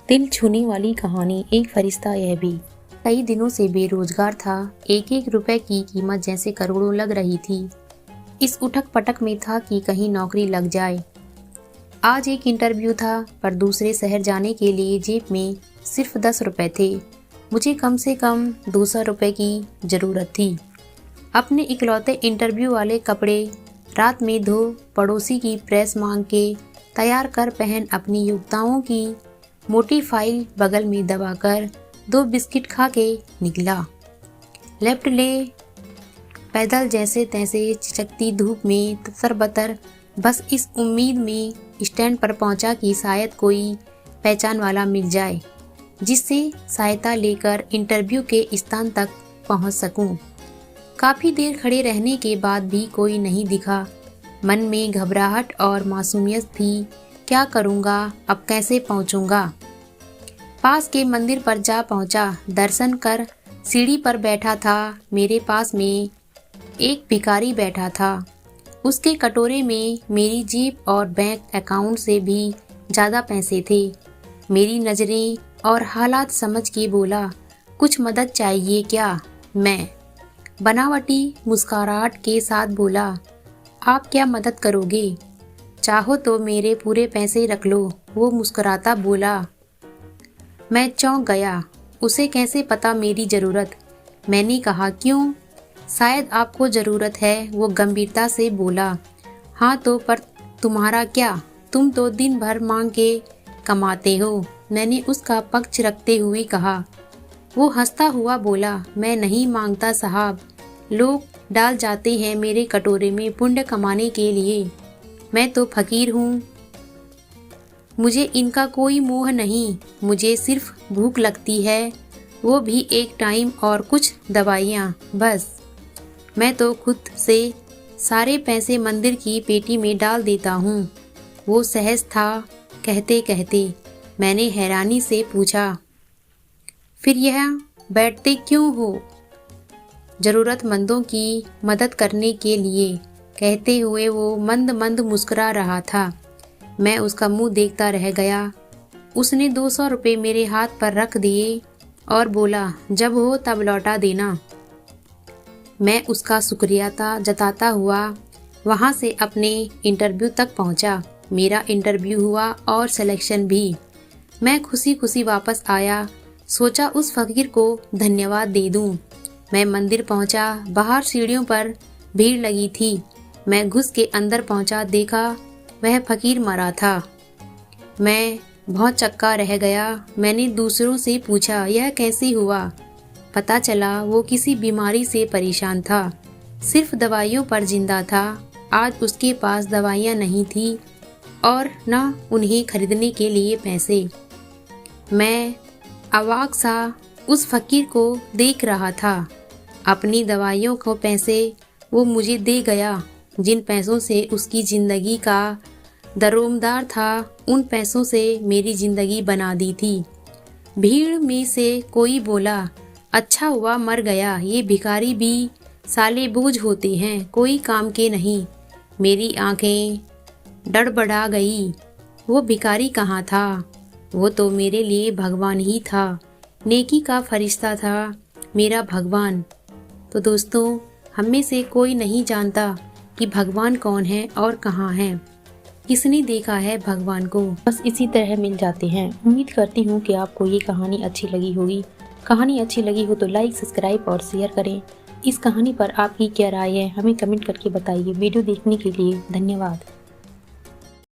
दिल छूने वाली कहानी, एक फरिश्ता यह भी। कई दिनों से बेरोजगार था। एक एक रुपए की कीमत जैसे करोड़ों लग रही थी। इस उठक पटक में था कि कहीं नौकरी लग जाए। आज एक इंटरव्यू था, पर दूसरे शहर जाने के लिए जेब में सिर्फ 10 रुपए थे। मुझे कम से कम 200 रुपए की ज़रूरत थी। अपने इकलौते इंटरव्यू वाले कपड़े रात में धो, पड़ोसी की प्रेस मांग के तैयार कर पहन, अपनी योग्यताओं की मोटी फाइल बगल में दबाकर 2 बिस्किट खा के निकला। लेफ्ट ले पैदल जैसे तैसे चिचकती धूप में ततर-बतर, बस इस उम्मीद में स्टैंड पर पहुंचा कि शायद कोई पहचान वाला मिल जाए, जिससे सहायता लेकर इंटरव्यू के स्थान तक पहुंच सकूं। काफ़ी देर खड़े रहने के बाद भी कोई नहीं दिखा। मन में घबराहट और मासूमियत थी। क्या करूँगा, अब कैसे पहुँचूँगा? पास के मंदिर पर जा पहुँचा। दर्शन कर सीढ़ी पर बैठा था। मेरे पास में एक भिखारी बैठा था। उसके कटोरे में मेरी जेब और बैंक अकाउंट से भी ज़्यादा पैसे थे। मेरी नज़रें और हालात समझ के बोला, कुछ मदद चाहिए क्या? मैं बनावटी मुस्कुराहट के साथ बोला, आप क्या मदद करोगे? चाहो तो मेरे पूरे पैसे रख लो। वो मुस्कुराता बोला। मैं चौंक गया। उसे कैसे पता मेरी ज़रूरत? मैंने कहा, क्यों? शायद आपको ज़रूरत है। वो गंभीरता से बोला, हाँ तो पर तुम्हारा क्या? तुम तो दिन भर मांग के कमाते हो। मैंने उसका पक्ष रखते हुए कहा। वो हंसता हुआ बोला, मैं नहीं मांगता साहब, लोग डाल जाते हैं मेरे कटोरे में पुण्य कमाने के लिए। मैं तो फकीर हूँ, मुझे इनका कोई मोह नहीं। मुझे सिर्फ भूख लगती है, वो भी एक टाइम और कुछ दवाइयाँ, बस। मैं तो खुद से सारे पैसे मंदिर की पेटी में डाल देता हूँ। वो सहज था। कहते कहते मैंने हैरानी से पूछा, फिर यह बैठते क्यों हो? ज़रूरतमंदों की मदद करने के लिए, कहते हुए वो मंद मंद मुस्कुरा रहा था। मैं उसका मुंह देखता रह गया। उसने 200 रुपये मेरे हाथ पर रख दिए और बोला, जब हो तब लौटा देना। मैं उसका शुक्रिया जताता हुआ वहाँ से अपने इंटरव्यू तक पहुँचा। मेरा इंटरव्यू हुआ और सिलेक्शन भी। मैं खुशी खुशी वापस आया। सोचा उस फकीर को धन्यवाद दे दूँ। मैं मंदिर पहुँचा। बाहर सीढ़ियों पर भीड़ लगी थी। मैं घुस के अंदर पहुँचा, देखा वह फकीर मरा था। मैं बहुत चक्का रह गया। मैंने दूसरों से पूछा, यह कैसे हुआ? पता चला वो किसी बीमारी से परेशान था, सिर्फ दवाइयों पर जिंदा था। आज उसके पास दवाइयाँ नहीं थी और न उन्हें खरीदने के लिए पैसे। मैं अवाक सा उस फकीर को देख रहा था। अपनी दवाइयों को पैसे वो मुझे दे गया। जिन पैसों से उसकी ज़िंदगी का दरोमदार था, उन पैसों से मेरी ज़िंदगी बना दी थी। भीड़ में से कोई बोला, अच्छा हुआ मर गया, ये भिखारी भी साले बोझ होते हैं, कोई काम के नहीं। मेरी आंखें डड़बड़ा गई। वो भिखारी कहाँ था? वो तो मेरे लिए भगवान ही था, नेकी का फरिश्ता था, मेरा भगवान। तो दोस्तों, हम में से कोई नहीं जानता कि भगवान कौन है और कहाँ है। किसने देखा है भगवान को? बस इसी तरह मिल जाते हैं। उम्मीद करती हूँ कि आपको ये कहानी अच्छी लगी होगी। कहानी अच्छी लगी हो तो लाइक, सब्सक्राइब और शेयर करें। इस कहानी पर आपकी क्या राय है, हमें कमेंट करके बताइए। वीडियो देखने के लिए धन्यवाद।